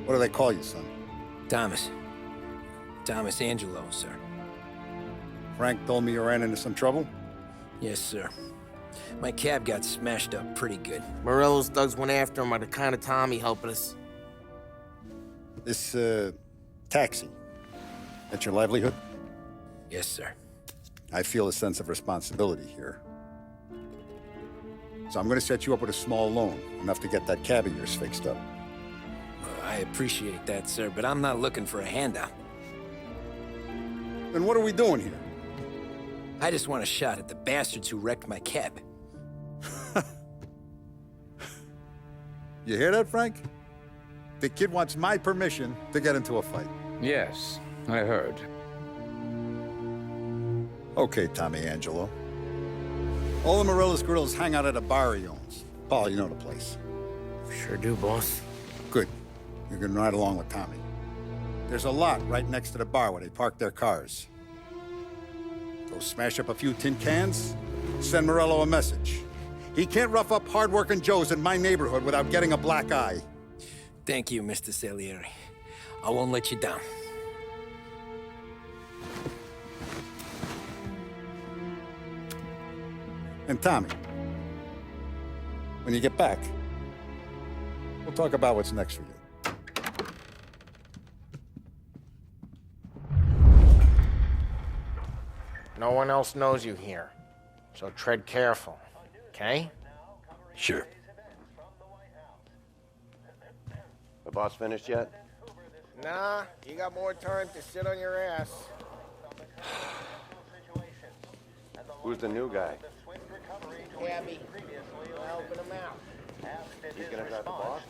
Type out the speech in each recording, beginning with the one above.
What do they call you, son? Thomas. Thomas Angelo, sir. Frank told me you ran into some trouble? Yes, sir. My cab got smashed up pretty good. Morello's thugs went after him by the kind of Tommy helping us. This, taxi. That's your livelihood? Yes, sir. I feel a sense of responsibility here. So I'm gonna set you up with a small loan, enough to get that cab of yours fixed up. I appreciate that, sir, but I'm not looking for a handout. Then what are we doing here? I just want a shot at the bastards who wrecked my cab. You hear that, Frank? The kid wants my permission to get into a fight. Yes, I heard. Okay, Tommy Angelo. All the Morello's grills hang out at a bar he owns. Paul, you know the place. Sure do, boss. Good. You can ride along with Tommy. There's a lot right next to the bar where they park their cars. Go smash up a few tin cans, send Morello a message. He can't rough up hard-working Joes in my neighborhood without getting a black eye. Thank you, Mr. Salieri. I won't let you down. And Tommy, when you get back, we'll talk about what's next for you. No one else knows you here, so tread careful, okay? Sure. The boss finished yet? Nah, you got more time to sit on your ass. Who's the new guy? Cabby, helping him out. He's gonna drive the boss?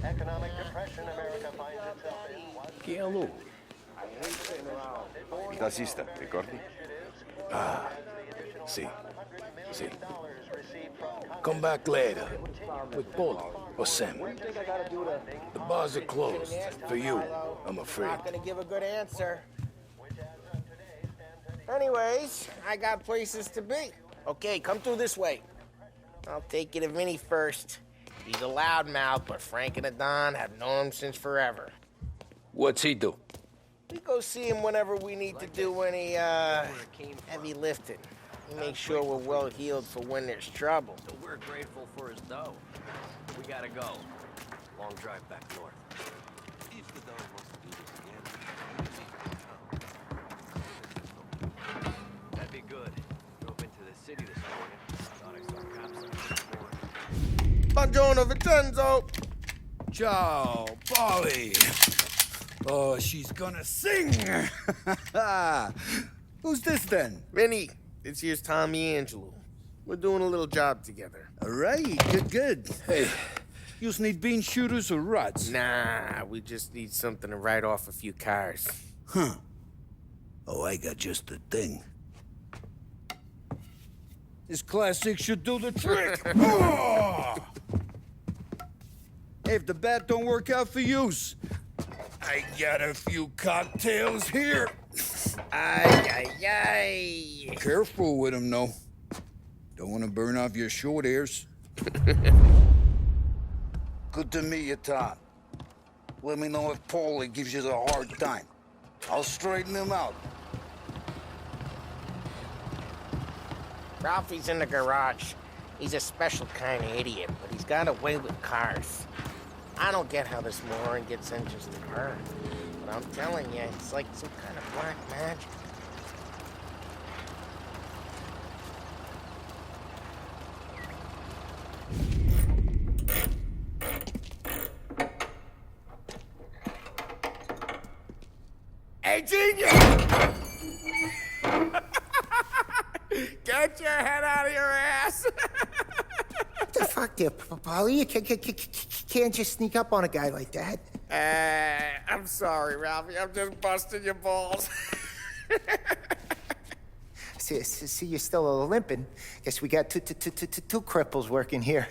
Economic depression America finds itself in. Chi è lui? Il tassista, ricordi? Ah, sì, sì. Come back later, with Polo or Sam. The bars are closed, for you, I'm afraid. Not gonna give a good answer. Anyways, I got places to be. Okay, come through this way. I'll take you to Vinny first. He's a loudmouth, but Frank and the Don have known him since forever. What's he do? We go see him whenever we need to do any, heavy lifting. He makes sure we're well-heeled for when there's trouble. So we're grateful for his dough. We gotta go. Long drive back north. If the dog wants to do this again, that'd be good. Drove into the city this morning. Thought I saw cops on the floor. Buongiorno, Vincenzo! Ciao, Polly. Oh, she's gonna sing. Who's this then? Vinny, this here's Tommy Angelo. We're doing a little job together. All right, good. Hey, you need bean shooters or rods? Nah, we just need something to write off a few cars. Huh. Oh, I got just the thing. This classic should do the trick. Oh! Hey, if the bat don't work out for use, I got a few cocktails here. Ay. Careful with them, though. Don't want to burn off your short hairs. Good to meet you, Tom. Let me know if Paulie gives you a hard time. I'll straighten him out. Ralphie's in the garage. He's a special kind of idiot, but he's got a way with cars. I don't get how this moron gets engines to burn. But I'm telling you, it's like some kind of black magic. Hey, genius! Get your head out of your ass! What the fuck there, Paulie? You can't just sneak up on a guy like that. I'm sorry, Ralphie. I'm just busting your balls. See, you're still limping. Guess we got two cripples working here.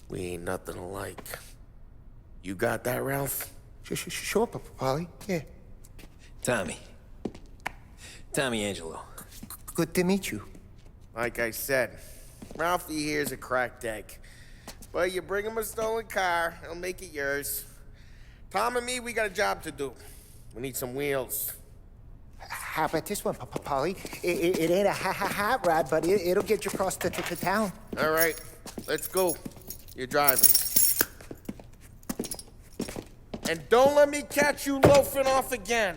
We ain't nothing alike. You got that, Ralph? Sure, Polly. Yeah. Tommy. Tommy Angelo. Good to meet you. Like I said, Ralphie here's a cracked egg. But you bring him a stolen car, he'll make it yours. Tom and me, we got a job to do. We need some wheels. How about this one, Polly? It ain't a hot rod, but it'll get you across to town. All right, let's go. You're driving. And don't let me catch you loafing off again.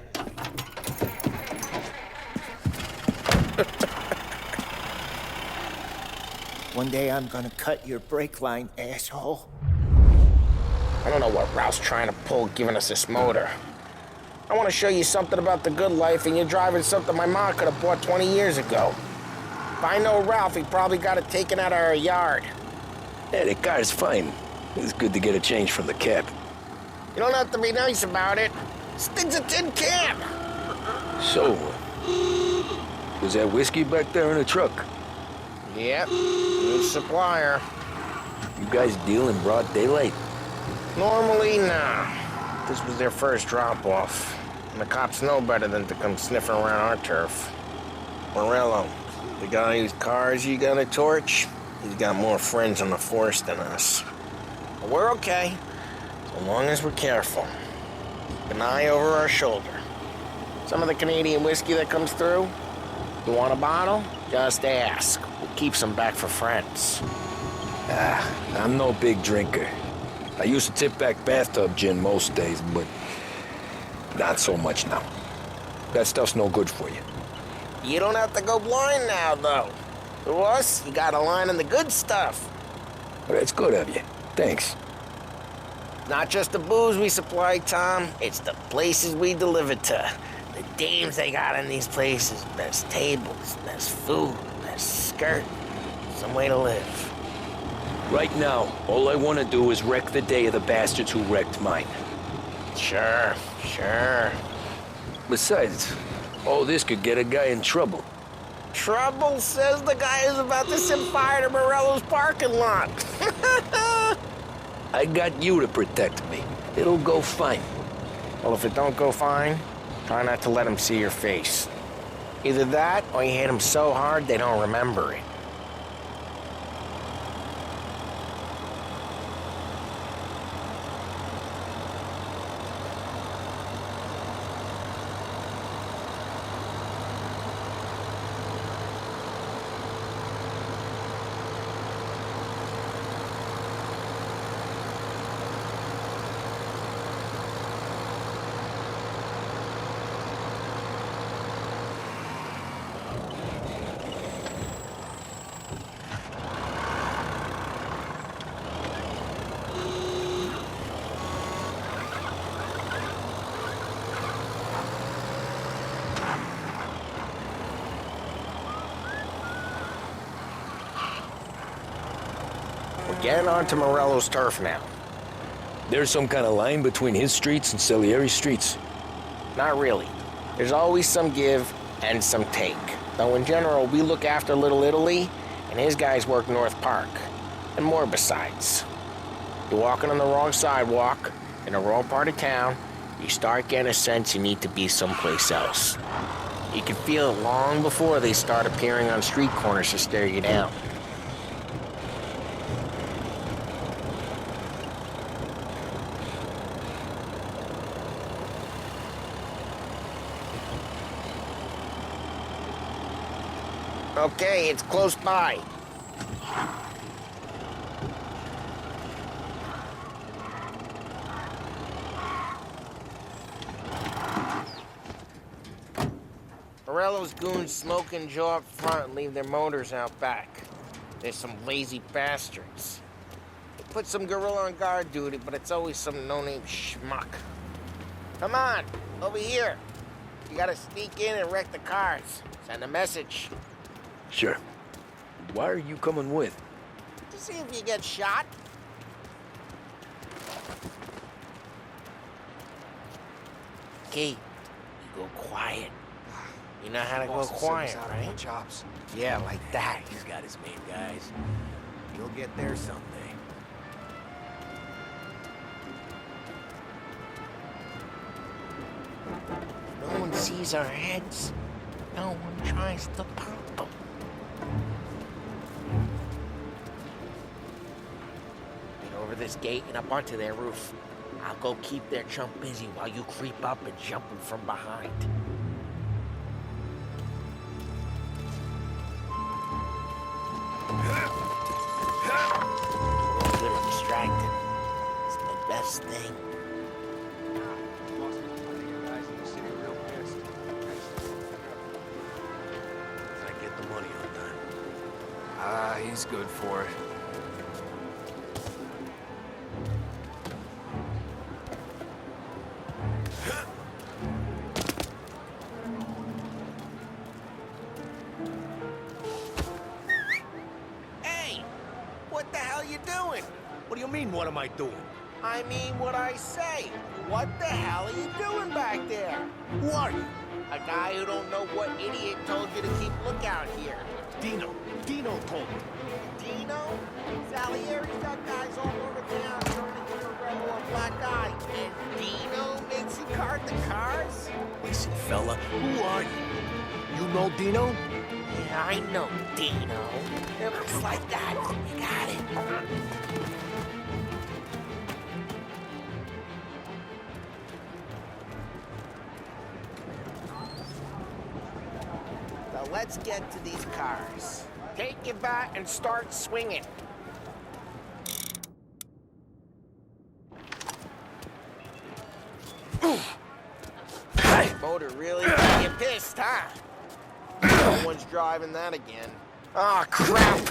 One day I'm gonna cut your brake line, asshole. I don't know what Ralph's trying to pull giving us this motor. I want to show you something about the good life, and you're driving something my mom could have bought 20 years ago. If I know Ralph, he probably got it taken out of our yard. Yeah, the car's fine. It's good to get a change from the cab. You don't have to be nice about it. This thing's a tin can. So, was that whiskey back there in the truck? Yep, new supplier. You guys deal in broad daylight? Normally, nah. This was their first drop-off. And the cops know better than to come sniffing around our turf. Morello, the guy whose cars you got a torch, he's got more friends on the force than us. But we're okay, so long as we're careful. Keep an eye over our shoulder. Some of the Canadian whiskey that comes through, you want a bottle? Just ask. We'll keep some back for friends. I'm no big drinker. I used to tip back bathtub gin most days, but not so much now. That stuff's no good for you. You don't have to go blind now, though. To us, you got a line on the good stuff. But it's good of you. Thanks. Not just the booze we supply, Tom. It's the places we deliver to. The dames they got in these places. Best tables, best food, best skirt. Some way to live. Right now, all I want to do is wreck the day of the bastards who wrecked mine. Sure. Besides, all this could get a guy in trouble. Trouble, says the guy who's about to set fire to Morello's parking lot. I got you to protect me. It'll go fine. Well, if it don't go fine, try not to let him see your face. Either that, or you hit him so hard they don't remember it. We're getting onto Morello's turf now. There's some kind of line between his streets and Salieri's streets. Not really. There's always some give and some take. Though in general, we look after Little Italy, and his guys work North Park. And more besides. You're walking on the wrong sidewalk, in the wrong part of town, you start getting a sense you need to be someplace else. You can feel it long before they start appearing on street corners to stare you down. Okay, it's close by. Morello's goons smoke and jaw up front and leave their motors out back. They're some lazy bastards. They put some gorilla on guard duty, but it's always some no-name schmuck. Come on, over here. You gotta sneak in and wreck the cars. Send a message. Sure. Why are you coming with? To see if you get shot. Key, you go quiet. You know how to go Boss will quiet, serve us out on right? chops. Yeah, like that. He's got his main guys. You'll get there someday. No one sees our heads. No one tries to pop them. Get over this gate and up onto their roof. I'll go keep their chump busy while you creep up and jump him from behind. Good at distracting. It's the best thing. Did I get the money on time? Ah, he's good for it. Hey! What the hell you doing? What do you mean, what am I doing? I mean what I say. What the hell are you doing back there? Who are you? A guy who don't know what idiot told you to keep lookout here. Dino. Dino told me. Dino? Salieri's got guys all over town trying to get a rebel a black eye. And Dino makes you cart the cars? Listen, fella, who are you? You know Dino? Yeah, I know Dino. It looks like that. You got it. So let's get to these cars. Take your bat and start swinging. Motor really got you pissed, huh? No one's driving that again. Oh, crap!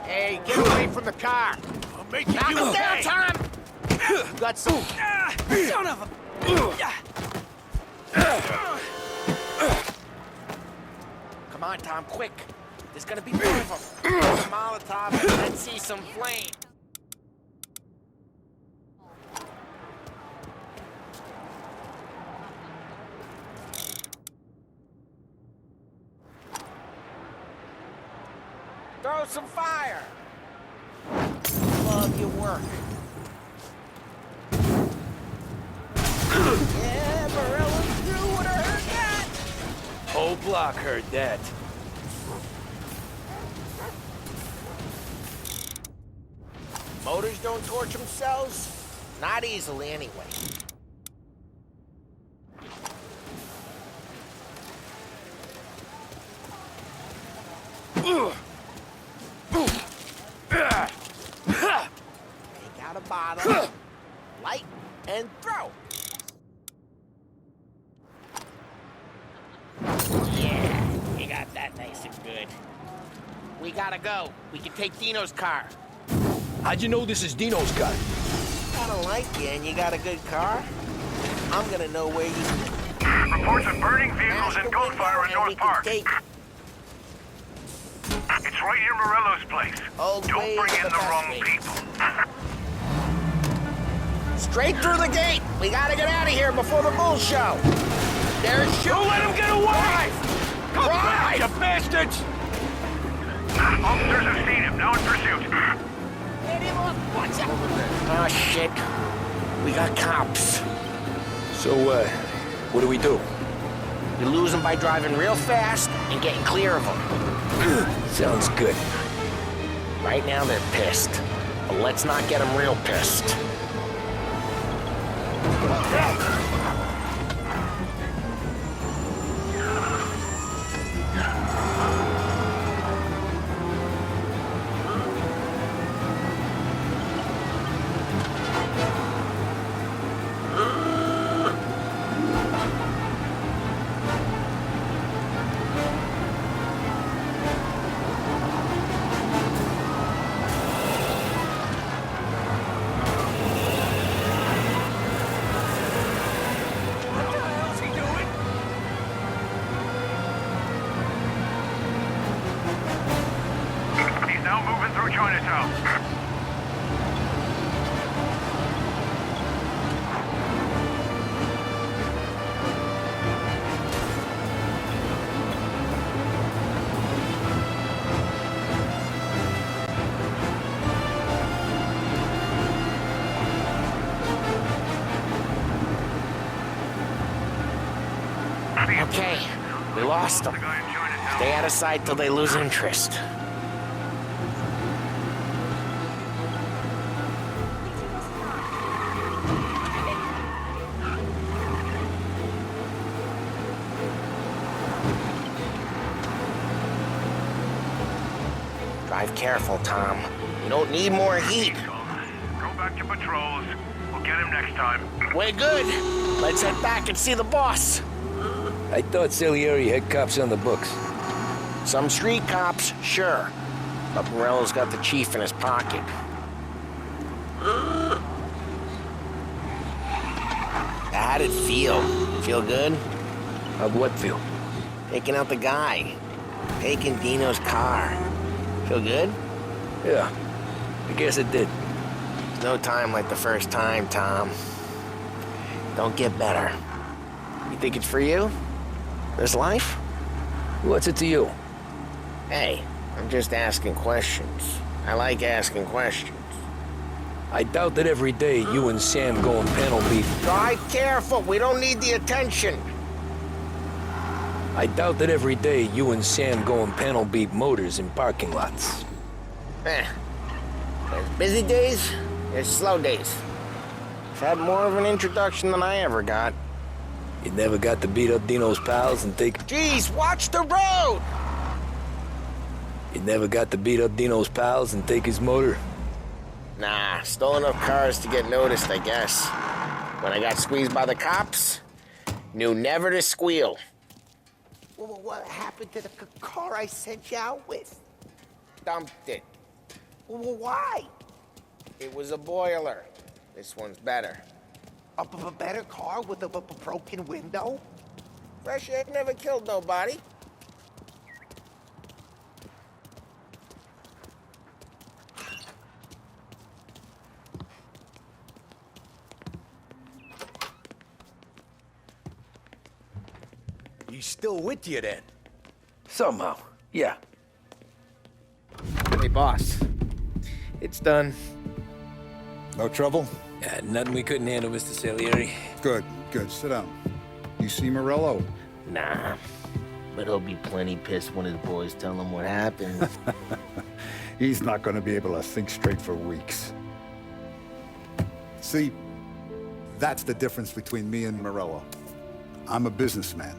Hey, get away from the car! I'm making Knock you him down, pay. Tom! You got some... Son of a... Come on, Tom, quick. There's gonna be more of them. Molotov, and let's see some flame. Throw some fire. Love your work. Yeah, Morello's through when I heard that. Whole block heard that. Motors don't torch themselves? Not easily, anyway. Take out a bottle, light, and throw. Yeah, you got that nice and good. We gotta go. We can take Dino's car. How'd you know this is Dino's car? Kinda like you, and you got a good car. I'm gonna know where you... Reports of burning vehicles and gunfire in North Park. Take It's right near Morello's place. old Don't ways bring are in the best wrong ways. people. Straight through the gate. We gotta get out of here before the bull show. There's shooting. Don't let him get away! Come back, you bastards! Officers have seen him, now in pursuit. Watch out. Oh, shit. We got cops. So, what do we do? We lose them by driving real fast and getting clear of them. Sounds good. Right now, they're pissed. But let's not get them real pissed. He's now moving through Chinatown. We lost them. Stay out of sight till they lose interest. Drive careful, Tom. You don't need more heat. Go back to patrols. We'll get him next time. We're good. Let's head back and see the boss. I thought Salieri had cops on the books. Some street cops, sure. But Morello's got the chief in his pocket. How'd it feel? Feel good? How'd what feel? Taking out the guy. Taking Dino's car. Feel good? Yeah, I guess it did. There's no time like the first time, Tom. Don't get better. You think it's for you? This life? What's it to you? Hey, I'm just asking questions. I like asking questions. I doubt that every day you and Sam go and panel beat. Drive careful. We don't need the attention. I doubt that every day you and Sam go and panel beat motors in parking lots. There's busy days, there's slow days. I've had more of an introduction than I ever got. You never got to beat up Dino's pals and take... Jeez, watch the road! You never got to beat up Dino's pals and take his motor? Nah, stole enough cars to get noticed, I guess. When I got squeezed by the cops, knew never to squeal. Well, what happened to the car I sent you out with? Dumped it. Well, why? It was a boiler. This one's better. A better car with a broken window? Fresh air never killed nobody. He's still with you then? Somehow, yeah. Hey, boss. It's done. No trouble? Nothing we couldn't handle, Mr. Salieri. Good, good. Sit down. You see Morello? Nah. But he'll be plenty pissed when his boys tell him what happened. He's not going to be able to think straight for weeks. See, that's the difference between me and Morello. I'm a businessman.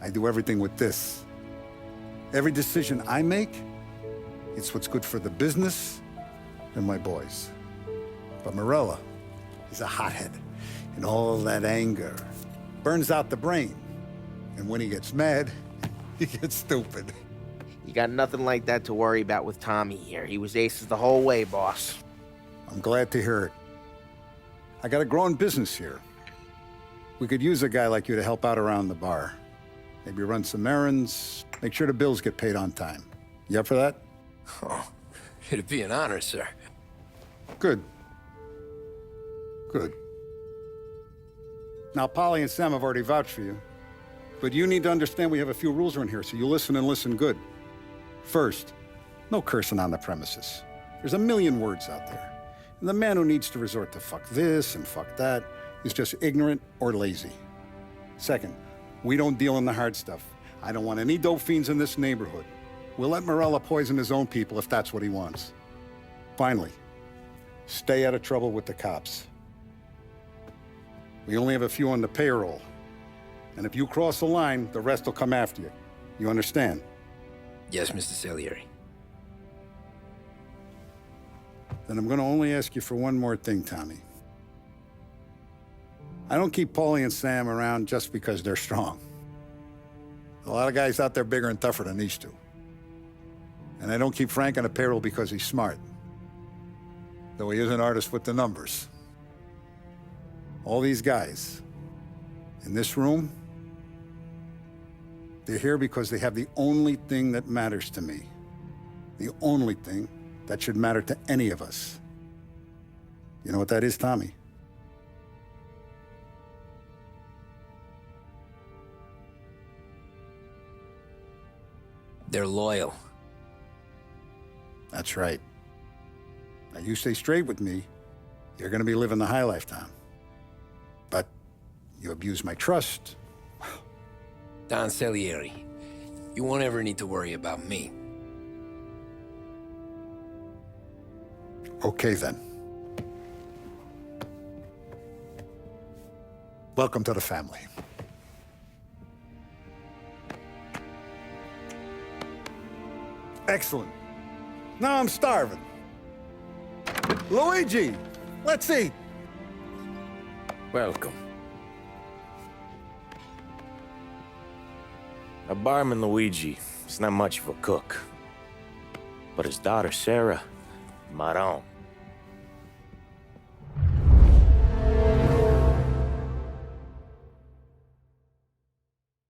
I do everything with this. Every decision I make, it's what's good for the business and my boys. But Morello, he's a hothead. And all that anger burns out the brain. And when he gets mad, he gets stupid. You got nothing like that to worry about with Tommy here. He was aces the whole way, boss. I'm glad to hear it. I got a growing business here. We could use a guy like you to help out around the bar. Maybe run some errands, make sure the bills get paid on time. You up for that? Oh, it'd be an honor, sir. Good. Good. Now, Polly and Sam have already vouched for you. But you need to understand we have a few rules around here, so you listen and listen good. First, no cursing on the premises. There's a million words out there. And the man who needs to resort to fuck this and fuck that is just ignorant or lazy. Second, we don't deal in the hard stuff. I don't want any dope fiends in this neighborhood. We'll let Morello poison his own people if that's what he wants. Finally, stay out of trouble with the cops. We only have a few on the payroll. And if you cross the line, the rest will come after you. You understand? Yes, Mr. Salieri. Then I'm going to only ask you for one more thing, Tommy. I don't keep Paulie and Sam around just because they're strong. A lot of guys out there bigger and tougher than these two. And I don't keep Frank on the payroll because he's smart. Though he is an artist with the numbers. All these guys in this room, they're here because they have the only thing that matters to me. The only thing that should matter to any of us. You know what that is, Tommy? They're loyal. That's right. Now, you stay straight with me, you're gonna be living the high life, Tom. But you abuse my trust. Don Salieri, You won't ever need to worry about me. Okay, then. Welcome to the family. Excellent. Now I'm starving. Luigi, let's eat. Welcome. A barman Luigi is not much of a cook. But his daughter Sarah, Maron,